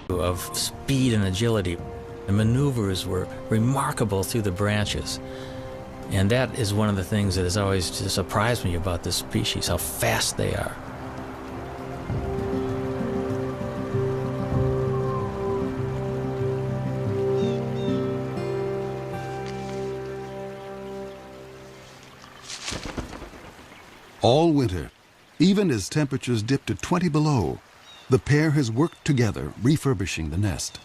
of speed and agility. The maneuvers were remarkable through the branches. And that is one of the things that has always just surprised me about this species, how fast they are. All winter, even as temperatures dip to 20 below, the pair has worked together refurbishing the nest.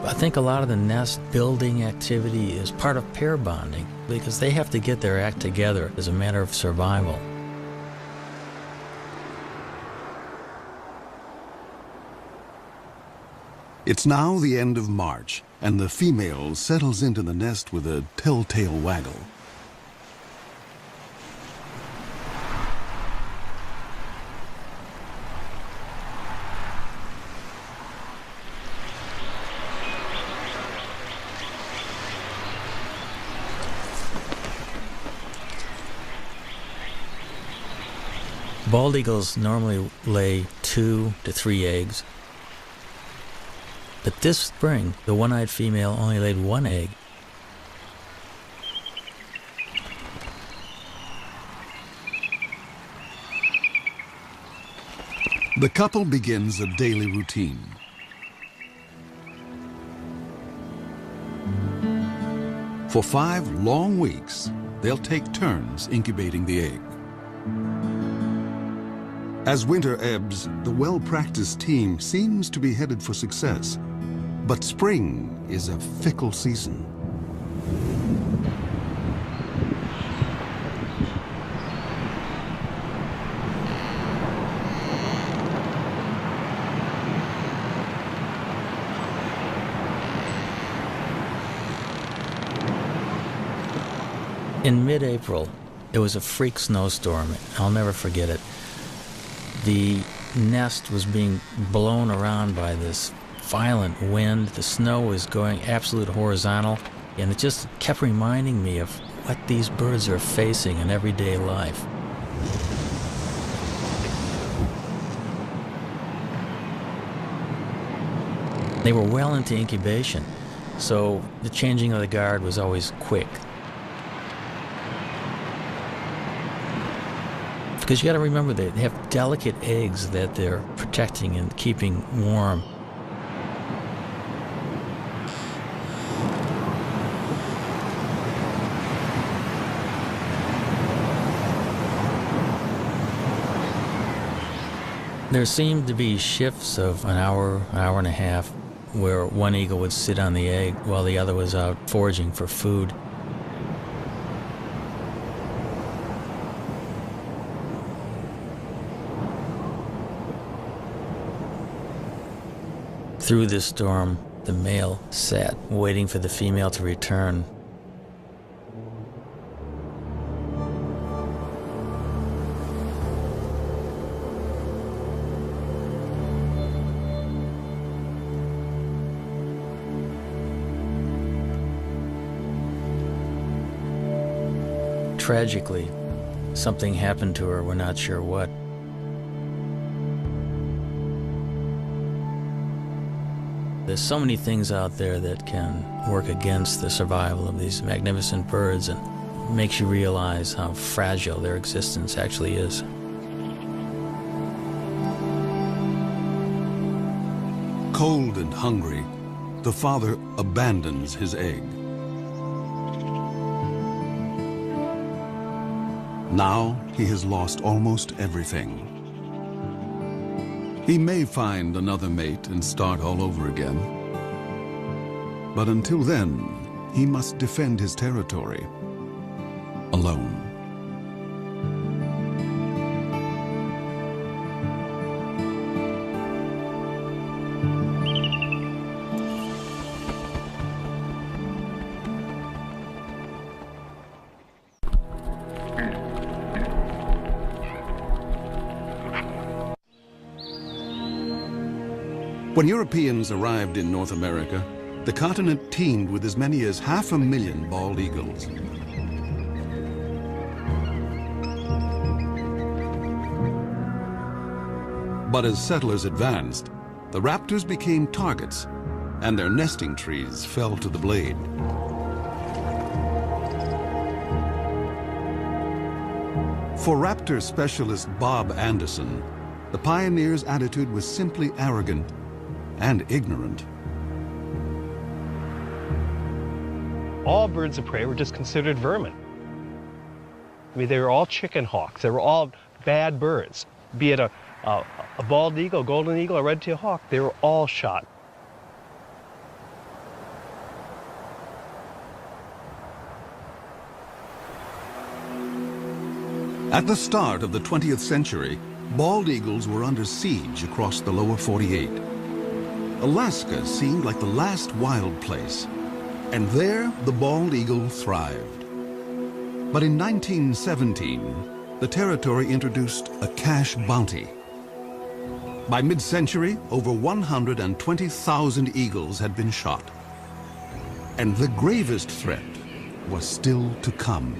I think a lot of the nest building activity is part of pair bonding because they have to get their act together as a matter of survival. It's now the end of March, and the female settles into the nest with a telltale waggle. Bald eagles normally lay 2 to 3 eggs. But this spring, the one-eyed female only laid 1 egg. The couple begins a daily routine. For 5 long weeks, they'll take turns incubating the egg. As winter ebbs, the well-practiced team seems to be headed for success. But spring is a fickle season. In mid-April, it was a freak snowstorm. I'll never forget it. The nest was being blown around by this violent wind. The snow was going absolute horizontal, and it just kept reminding me of what these birds are facing in everyday life. They were well into incubation, so the changing of the guard was always quick. Because you got to remember they have delicate eggs that they're protecting and keeping warm. There seemed to be shifts of an hour and a half, where one eagle would sit on the egg while the other was out foraging for food. Through this storm, the male sat, waiting for the female to return. Tragically, something happened to her, we're not sure what. There's so many things out there that can work against the survival of these magnificent birds, and makes you realize how fragile their existence actually is. Cold and hungry, the father abandons his egg. Now he has lost almost everything. He may find another mate and start all over again. But until then, he must defend his territory alone. When Europeans arrived in North America, the continent teemed with as many as 500,000 bald eagles. But as settlers advanced, the raptors became targets, and their nesting trees fell to the blade. For raptor specialist Bob Anderson, the pioneers' attitude was simply arrogant and ignorant. All birds of prey were just considered vermin. I mean, they were all chicken hawks. They were all bad birds. Be it a bald eagle, golden eagle, a red-tailed hawk, they were all shot. At the start of the 20th century, bald eagles were under siege across the lower 48. Alaska seemed like the last wild place, and there the bald eagle thrived. But in 1917, the territory introduced a cash bounty. By mid-century, over 120,000 eagles had been shot. And the gravest threat was still to come.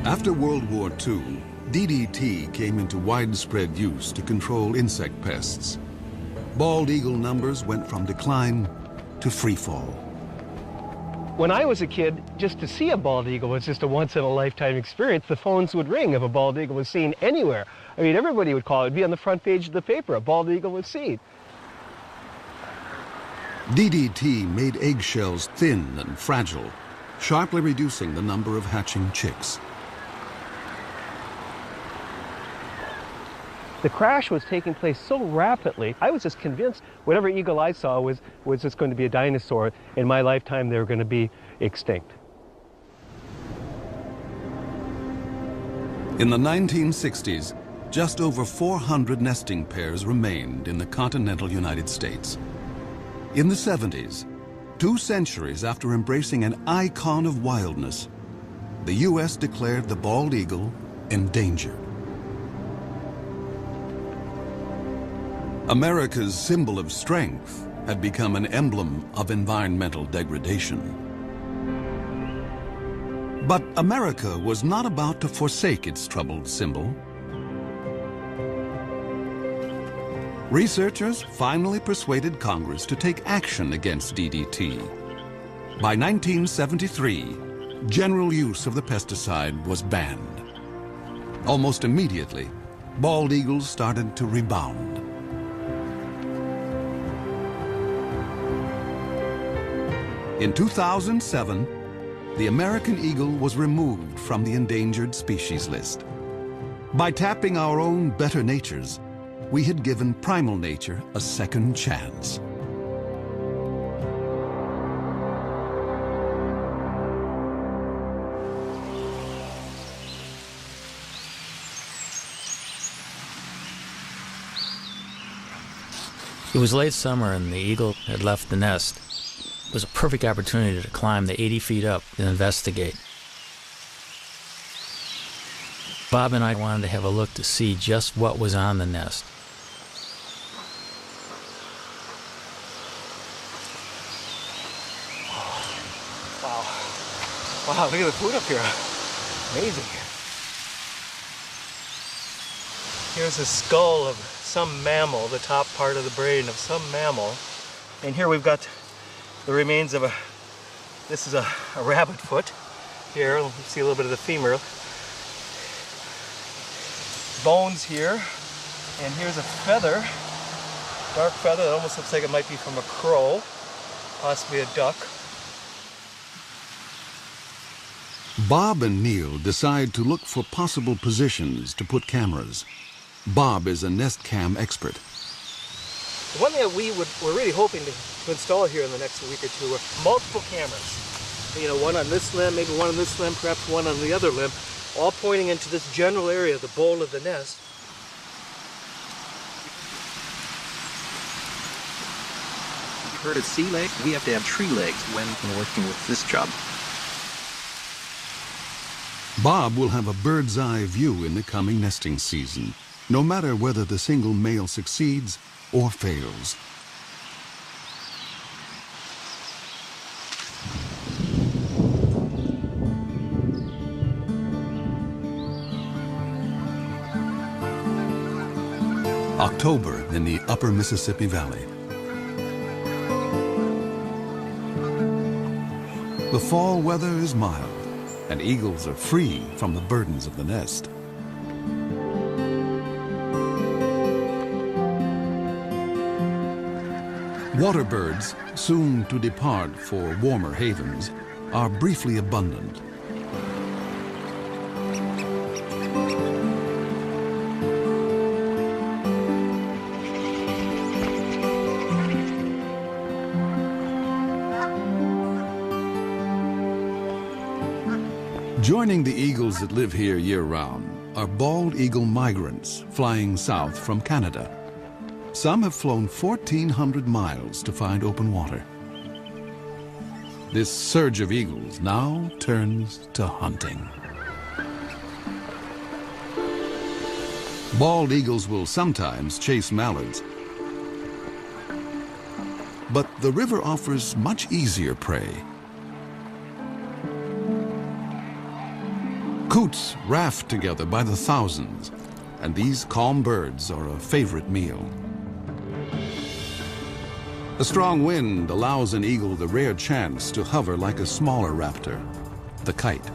After World War II, DDT came into widespread use to control insect pests. Bald eagle numbers went from decline to freefall. When I was a kid, just to see a bald eagle was just a once-in-a-lifetime experience. The phones would ring if a bald eagle was seen anywhere. I mean, everybody would call it. It'd be on the front page of the paper. A bald eagle was seen. DDT made eggshells thin and fragile, sharply reducing the number of hatching chicks. The crash was taking place so rapidly, I was just convinced whatever eagle I saw was just going to be a dinosaur. In my lifetime, they were going to be extinct. In the 1960s, just over 400 nesting pairs remained in the continental United States. In the 70s, 2 centuries after embracing an icon of wildness, the U.S. declared the bald eagle endangered. America's symbol of strength had become an emblem of environmental degradation. But America was not about to forsake its troubled symbol. Researchers finally persuaded Congress to take action against DDT. By 1973, general use of the pesticide was banned. Almost immediately, bald eagles started to rebound. In 2007, the American eagle was removed from the endangered species list. By tapping our own better natures, we had given primal nature a second chance. It was late summer and the eagle had left the nest. It was a perfect opportunity to climb the 80 feet up and investigate. Bob and I wanted to have a look to see just what was on the nest. Wow. Wow, look at the food up here. Amazing. Here's a skull of some mammal, the top part of the brain of some mammal. And here we've got the remains of this is a rabbit foot. Here, you see a little bit of the femur. Bones here. And here's a feather, dark feather that almost looks like it might be from a crow, possibly a duck. Bob and Neil decide to look for possible positions to put cameras. Bob is a nest cam expert. The one thing that we're really hoping to install here in the next week or two are multiple cameras. You know, one on this limb, maybe one on this limb, perhaps one on the other limb, all pointing into this general area, the bowl of the nest. Heard of sea legs? We have to have tree legs when working with this job. Bob will have a bird's eye view in the coming nesting season, no matter whether the single male succeeds or fails. October in the upper Mississippi Valley. The fall weather is mild, and eagles are free from the burdens of the nest. Water birds, soon to depart for warmer havens, are briefly abundant. Joining the eagles that live here year-round are bald eagle migrants flying south from Canada. Some have flown 1,400 miles to find open water. This surge of eagles now turns to hunting. Bald eagles will sometimes chase mallards, but the river offers much easier prey. Coots raft together by the thousands, and these calm birds are a favorite meal. A strong wind allows an eagle the rare chance to hover like a smaller raptor, the kite.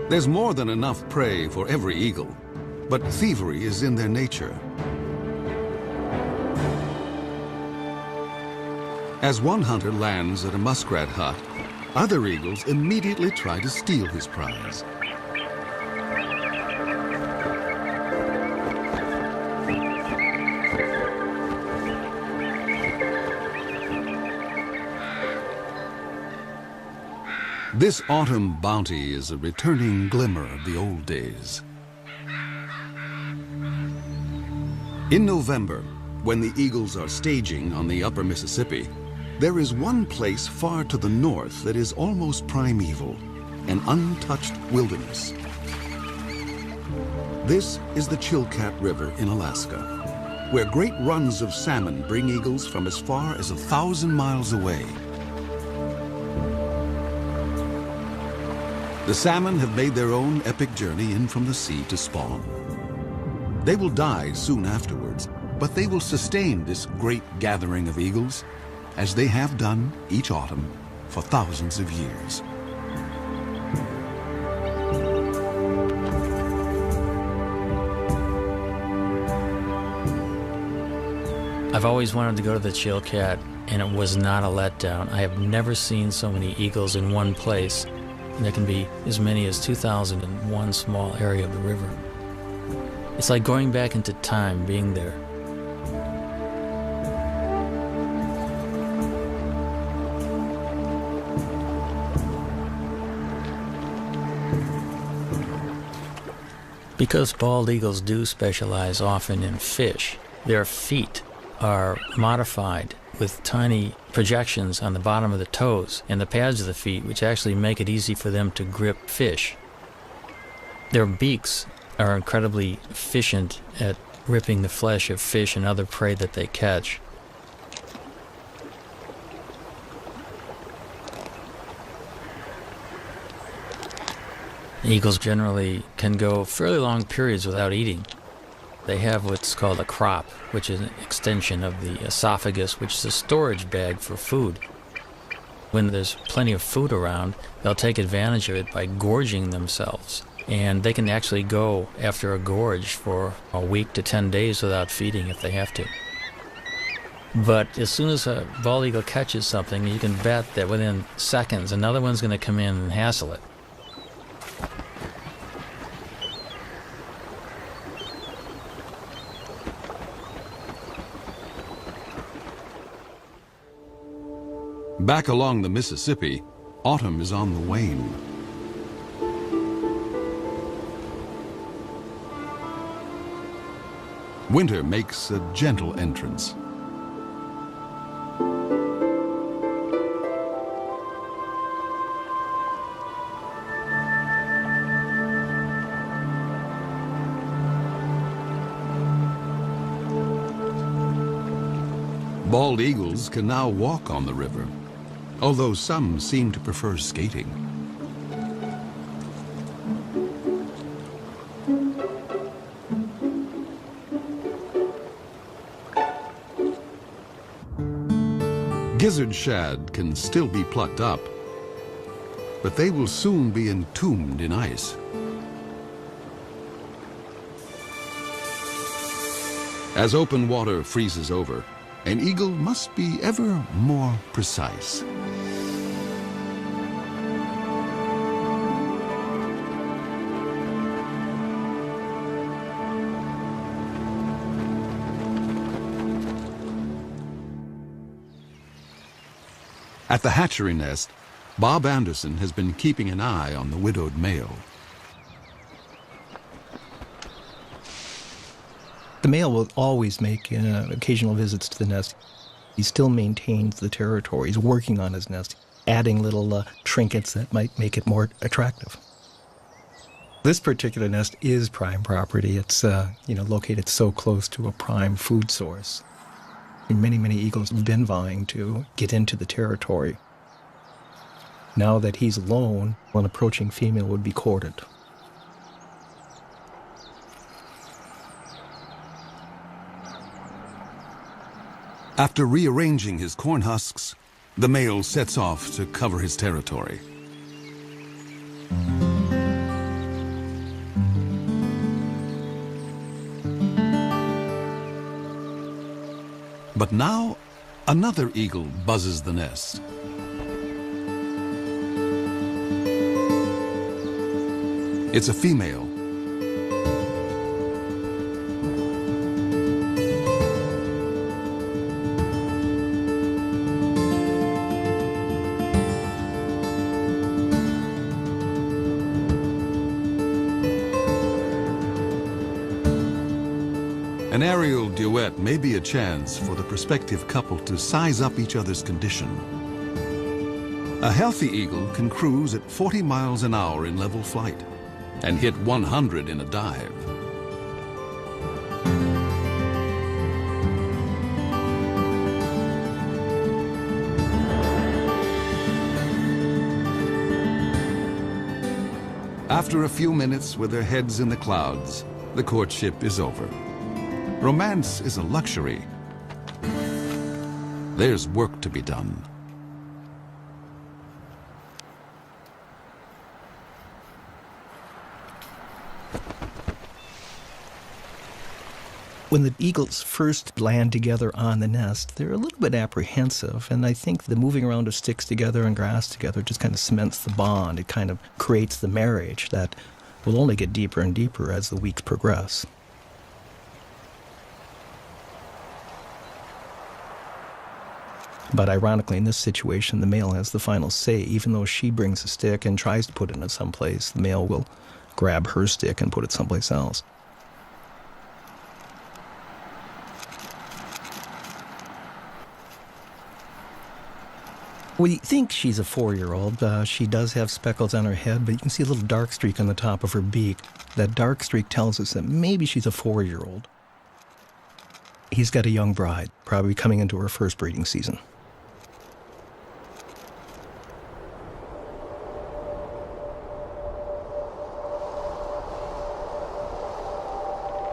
There's more than enough prey for every eagle, but thievery is in their nature. As one hunter lands at a muskrat hut, other eagles immediately try to steal his prize. This autumn bounty is a returning glimmer of the old days. In November, when the eagles are staging on the upper Mississippi, there is one place far to the north that is almost primeval, an untouched wilderness. This is the Chilkat River in Alaska, where great runs of salmon bring eagles from as far as 1,000 miles away. The salmon have made their own epic journey in from the sea to spawn. They will die soon afterwards, but they will sustain this great gathering of eagles, as they have done each autumn for thousands of years. I've always wanted to go to the Chilkat, and it was not a letdown. I have never seen so many eagles in one place. And there can be as many as 2,000 in one small area of the river. It's like going back into time, being there. Because bald eagles do specialize often in fish, their feet are modified with tiny projections on the bottom of the toes and the pads of the feet, which actually make it easy for them to grip fish. Their beaks are incredibly efficient at ripping the flesh of fish and other prey that they catch. Eagles generally can go fairly long periods without eating. They have what's called a crop, which is an extension of the esophagus, which is a storage bag for food. When there's plenty of food around, they'll take advantage of it by gorging themselves. And they can actually go after a gorge for a week to 10 days without feeding if they have to. But as soon as a bald eagle catches something, you can bet that within seconds another one's going to come in and hassle it. Back along the Mississippi, autumn is on the wane. Winter makes a gentle entrance. Bald eagles can now walk on the river, although some seem to prefer skating. Gizzard shad can still be plucked up, but they will soon be entombed in ice. As open water freezes over, an eagle must be ever more precise. At the hatchery nest, Bob Anderson has been keeping an eye on the widowed male. The male will always make occasional visits to the nest. He still maintains the territory. He's working on his nest, adding little trinkets that might make it more attractive. This particular nest is prime property. It's located so close to a prime food source. And many eagles have been vying to get into the territory. Now that he's alone, an approaching female would be courted. After rearranging his corn husks, the male sets off to cover his territory. But now, another eagle buzzes the nest. It's a female. An aerial duet may be a chance for the prospective couple to size up each other's condition. A healthy eagle can cruise at 40 miles an hour in level flight and hit 100 in a dive. After a few minutes with their heads in the clouds, the courtship is over. Romance is a luxury. There's work to be done. When the eagles first land together on the nest, they're a little bit apprehensive, and I think the moving around of sticks together and grass together just kind of cements the bond. It kind of creates the marriage that will only get deeper and deeper as the weeks progress. But ironically, in this situation, the male has the final say. Even though she brings a stick and tries to put it in someplace, the male will grab her stick and put it someplace else. We think she's a 4-year-old. She does have speckles on her head, but you can see a little dark streak on the top of her beak. That dark streak tells us that maybe she's a 4-year-old. He's got a young bride, probably coming into her first breeding season.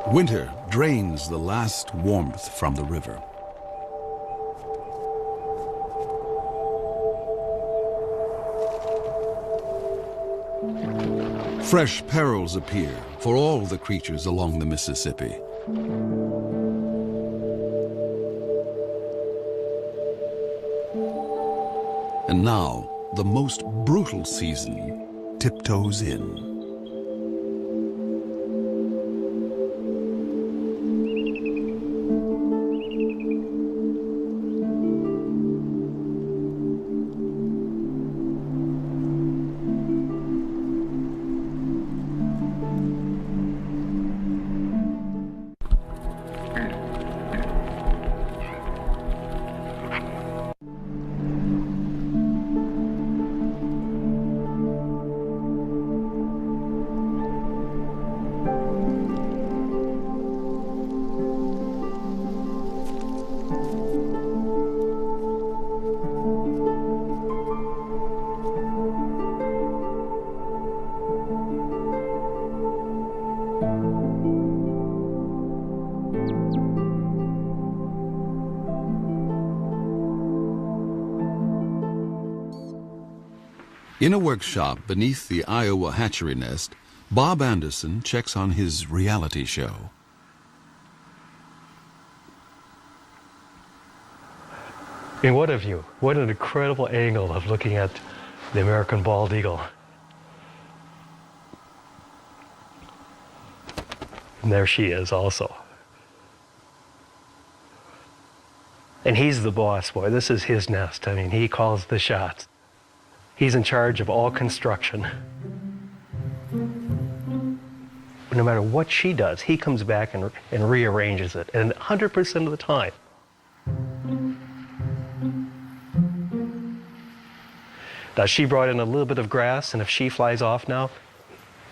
Winter drains the last warmth from the river. Fresh perils appear for all the creatures along the Mississippi. And now, the most brutal season tiptoes in. In a workshop beneath the Iowa hatchery nest, Bob Anderson checks on his reality show. I mean, what a view. What an incredible angle of looking at the American bald eagle. And there she is also. And he's the boss boy. This is his nest. I mean, he calls the shots. He's in charge of all construction. No matter what she does, he comes back and rearranges it, and 100% of the time. Now, she brought in a little bit of grass, and if she flies off now,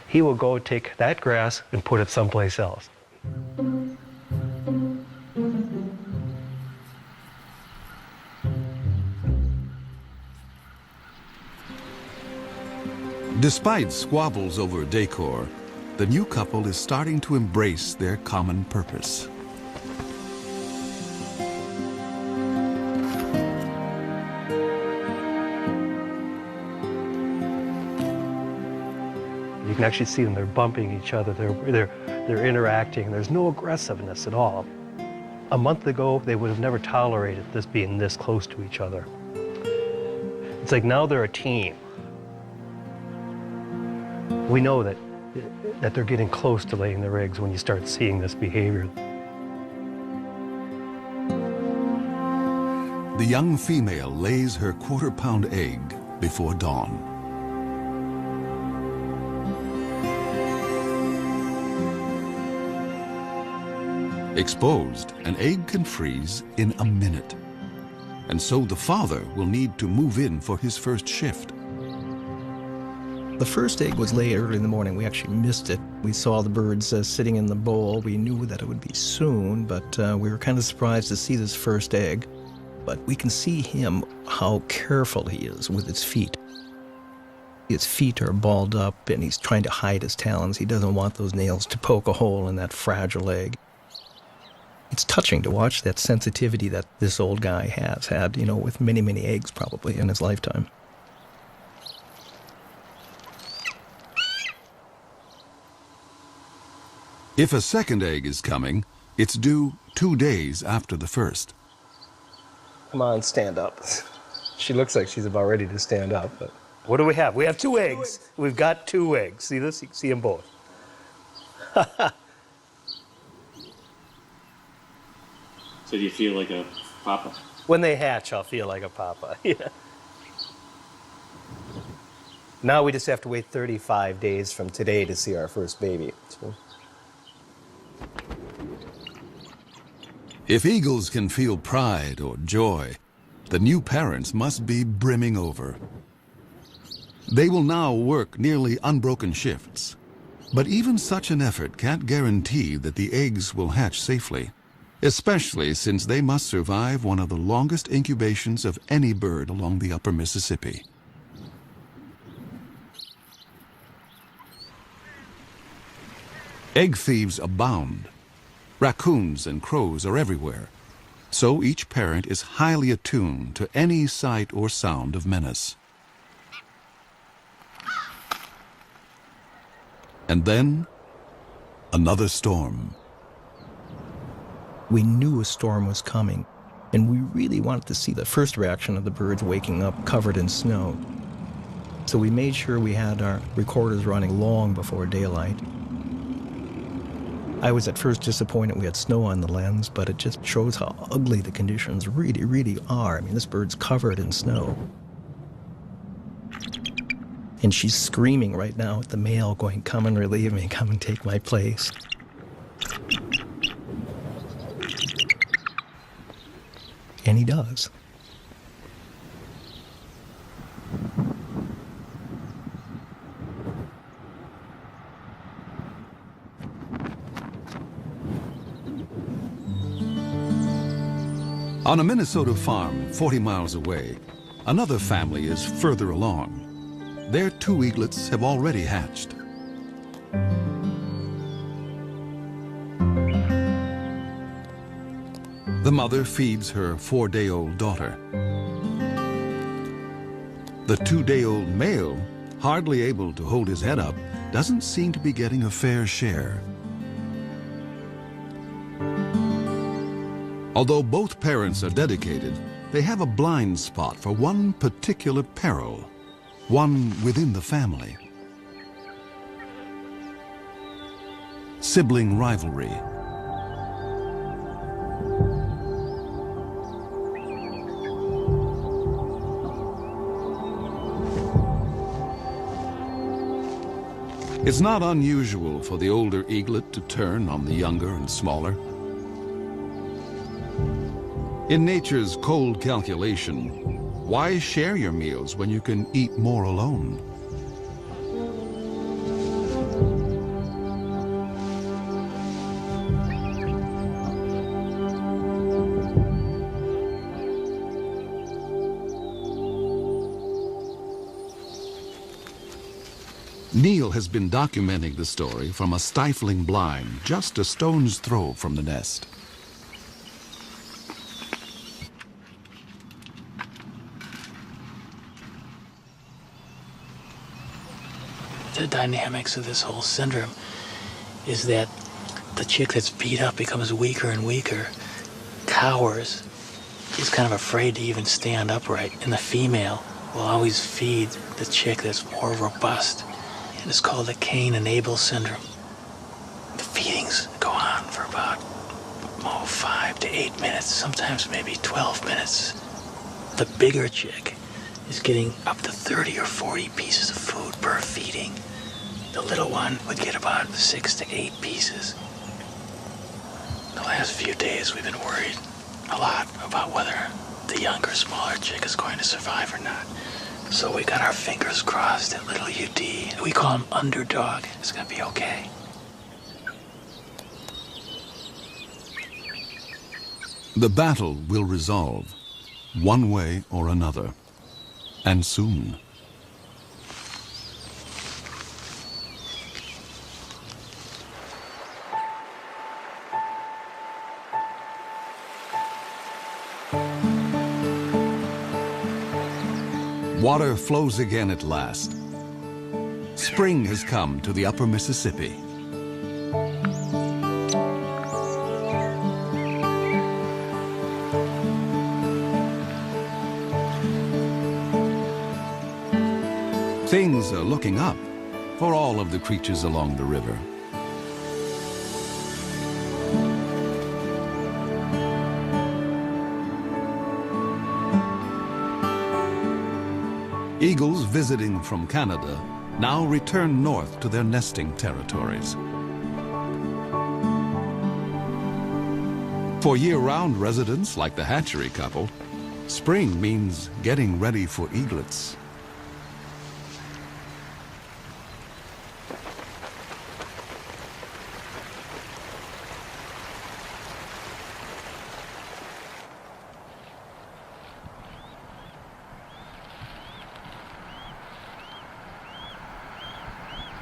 he will go take that grass and put it someplace else. Despite squabbles over decor, the new couple is starting to embrace their common purpose. You can actually see them, they're bumping each other, they're interacting, there's no aggressiveness at all. A month ago, they would have never tolerated this being this close to each other. It's like now they're a team. We know that they're getting close to laying their eggs when you start seeing this behavior. The young female lays her quarter-pound egg before dawn. Exposed, an egg can freeze in a minute. And so the father will need to move in for his first shift. The first egg was laid early in the morning. We actually missed it. We saw the birds sitting in the bowl. We knew that it would be soon, but we were kind of surprised to see this first egg. But we can see him, how careful he is with his feet. His feet are balled up, and he's trying to hide his talons. He doesn't want those nails to poke a hole in that fragile egg. It's touching to watch that sensitivity that this old guy has had, you know, with many, many eggs probably in his lifetime. If a second egg is coming, it's due 2 days after the first. Come on, stand up. She looks like she's about ready to stand up. But what do we have? We have 2 eggs. We've got 2 eggs. See this? You can see them both. So do you feel like a papa? When they hatch, I'll feel like a papa. Yeah. Now we just have to wait 35 days from today to see our first baby. So. If eagles can feel pride or joy, the new parents must be brimming over. They will now work nearly unbroken shifts, But even such an effort can't guarantee that the eggs will hatch safely, especially since they must survive one of the longest incubations of any bird along the upper Mississippi. Egg thieves abound. Raccoons and crows are everywhere, so each parent is highly attuned to any sight or sound of menace. And then, another storm. We knew a storm was coming, and we really wanted to see the first reaction of the birds waking up covered in snow. So we made sure we had our recorders running long before daylight. I was at first disappointed we had snow on the lens, but it just shows how ugly the conditions really, really are. I mean, this bird's covered in snow. And she's screaming right now at the male, going, "Come and relieve me, come and take my place." And he does. On a Minnesota farm 40 miles away, another family is further along. Their 2 eaglets have already hatched. The mother feeds her 4-day-old daughter. The 2-day-old male, hardly able to hold his head up, doesn't seem to be getting a fair share. Although both parents are dedicated, they have a blind spot for one particular peril, one within the family. Sibling rivalry. It's not unusual for the older eaglet to turn on the younger and smaller. In nature's cold calculation, why share your meals when you can eat more alone? Neil has been documenting the story from a stifling blind just a stone's throw from the nest. The dynamics of this whole syndrome is that the chick that's beat up becomes weaker and weaker, cowers, is kind of afraid to even stand upright, and the female will always feed the chick that's more robust. And it's called the Cain and Abel syndrome. The feedings go on for about 5 to 8 minutes, sometimes maybe 12 minutes. The bigger chick is getting up to 30 or 40 pieces of food per feeding. The little one would get about 6 to 8 pieces. The last few days we've been worried a lot about whether the younger, smaller chick is going to survive or not. So we got our fingers crossed at little UD. We call him Underdog. It's gonna be okay. The battle will resolve, one way or another, and soon. Water flows again at last. Spring has come to the upper Mississippi. Things are looking up for all of the creatures along the river. Eagles visiting from Canada now return north to their nesting territories. For year-round residents like the hatchery couple, spring means getting ready for eaglets.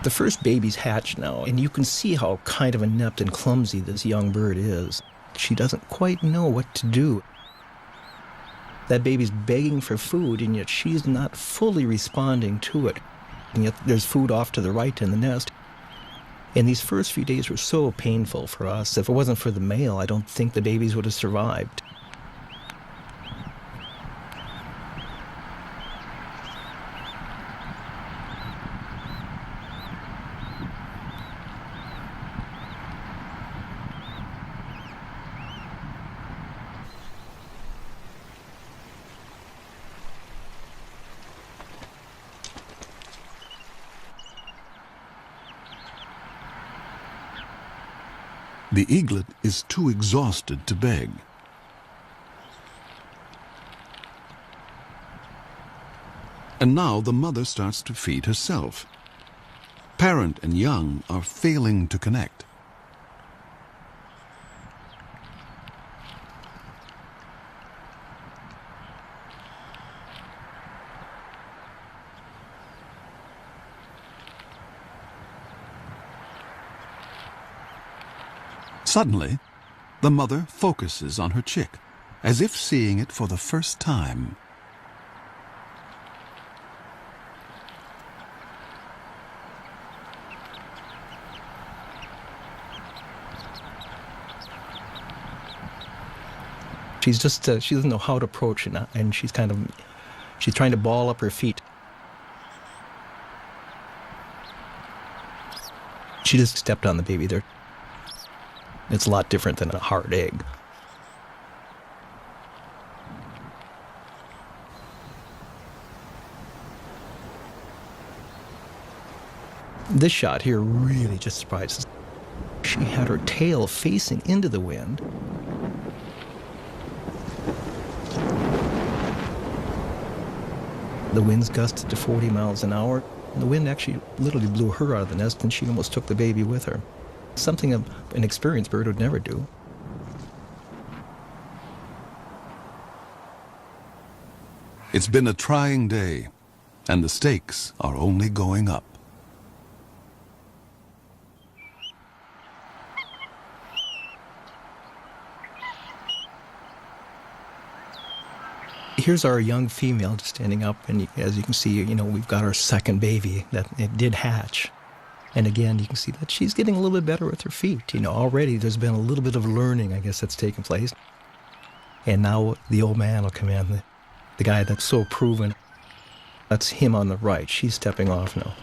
The first baby's hatched now, and you can see how kind of inept and clumsy this young bird is. She doesn't quite know what to do. That baby's begging for food, and yet she's not fully responding to it. And yet there's food off to the right in the nest. And these first few days were so painful for us. If it wasn't for the male, I don't think the babies would have survived. The eaglet is too exhausted to beg. And now the mother starts to feed herself. Parent and young are failing to connect. Suddenly, the mother focuses on her chick, as if seeing it for the first time. She's just, she doesn't know how to approach it, and she's trying to ball up her feet. She just stepped on the baby there. It's a lot different than a hard egg. This shot here really just surprises. She had her tail facing into the wind. The winds gusted to 40 miles an hour. The wind actually literally blew her out of the nest, and she almost took the baby with her. Something an experienced bird would never do. It's been a trying day, and the stakes are only going up. Here's our young female just standing up, and as you can see, we've got our second baby that it did hatch. And again, you can see that she's getting a little bit better with her feet. Already there's been a little bit of learning, I guess, that's taken place. And now the old man will come in, the guy that's so proven. That's him on the right. She's stepping off now.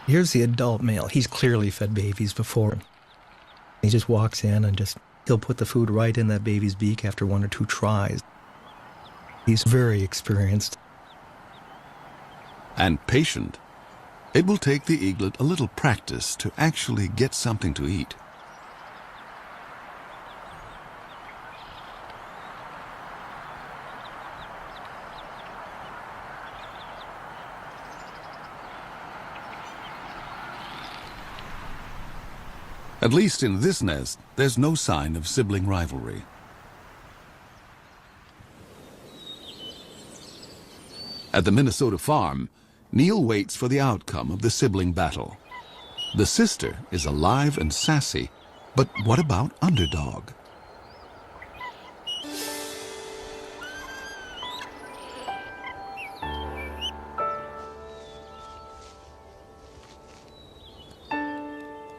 Here's the adult male. He's clearly fed babies before. He just walks in and he'll put the food right in that baby's beak after one or two tries. He's very experienced. And patient. It will take the eaglet a little practice to actually get something to eat. At least in this nest, there's no sign of sibling rivalry. At the Minnesota farm, Neil waits for the outcome of the sibling battle. The sister is alive and sassy, but what about Underdog?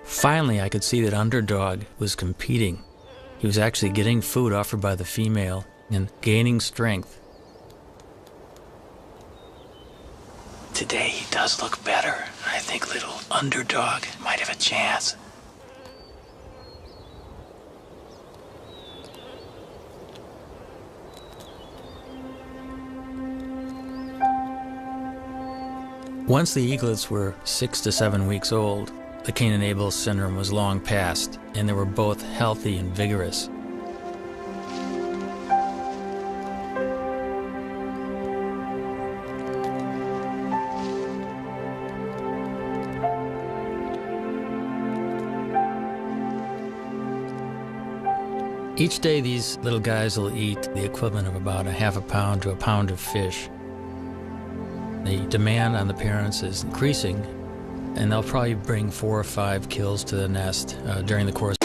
Finally, I could see that Underdog was competing. He was actually getting food offered by the female and gaining strength. Today he does look better. I think little Underdog might have a chance. Once the eaglets were 6 to 7 weeks old, the Cain and Abel syndrome was long past, and they were both healthy and vigorous. Each day these little guys will eat the equivalent of about a half a pound to a pound of fish. The demand on the parents is increasing, and they'll probably bring 4 or 5 kills to the nest during the course